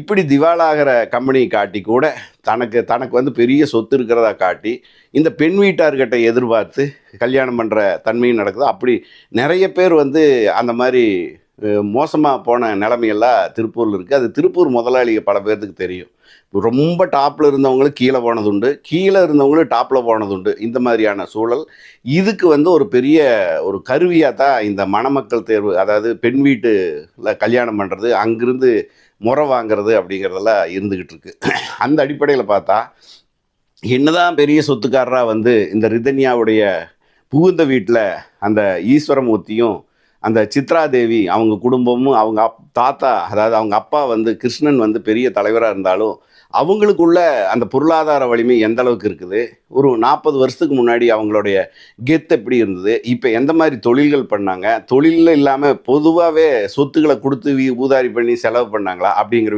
இப்படி திவாலாகிற கம்பெனி காட்டி கூட தனக்கு தனக்கு வந்து பெரிய சொத்து இருக்கிறதா காட்டி இந்த பெண் வீட்டார்கிட்ட எதிர்பார்த்து கல்யாணம் பண்ணுற தன்மையும் நடக்குது. அப்படி நிறைய பேர் வந்து அந்த மாதிரி மோசமாக போன நிலைமையெல்லாம் திருப்பூரில் இருக்குது. அது திருப்பூர் முதலாளிகள் பல பேர்த்துக்கு தெரியும். ரொம்ப டாப்பில் இருந்தவங்களும் கீழே போனதுண்டு, கீழே இருந்தவங்களும் டாப்பில் போனதுண்டு. இந்த மாதிரியான சூழல் இதுக்கு வந்து ஒரு பெரிய ஒரு கருவியாக தான் இந்த மணமக்கள் தேர்வு, அதாவது பெண் வீட்டில் கல்யாணம் பண்ணுறது, அங்கிருந்து முறை வாங்கிறது அப்படிங்கிறதெல்லாம் இருந்துக்கிட்டு இருக்கு. அந்த அடிப்படையில் பார்த்தா என்னதான் பெரிய சொத்துக்காரராக வந்து இந்த ரிதன்யாவுடைய புகுந்த வீட்டில் அந்த ஈஸ்வரமூர்த்தியும் அந்த சித்ராதேவி அவங்க குடும்பமும் அவங்க தாத்தா, அதாவது அவங்க அப்பா வந்து கிருஷ்ணன் வந்து பெரிய தலைவராக இருந்தாலும் அவங்களுக்குள்ள அந்த பொருளாதார வலிமை எந்த அளவுக்கு இருக்குது, ஒரு 40 வருஷத்துக்கு முன்னாடி அவங்களுடைய கெத்து எப்படி இருந்தது, இப்போ எந்த மாதிரி தொழில்கள் பண்ணாங்க, தொழிலில் இல்லாமல் பொதுவாகவே சொத்துக்களை கொடுத்து ஊதாரி பண்ணி செலவு பண்ணாங்களா அப்படிங்கிற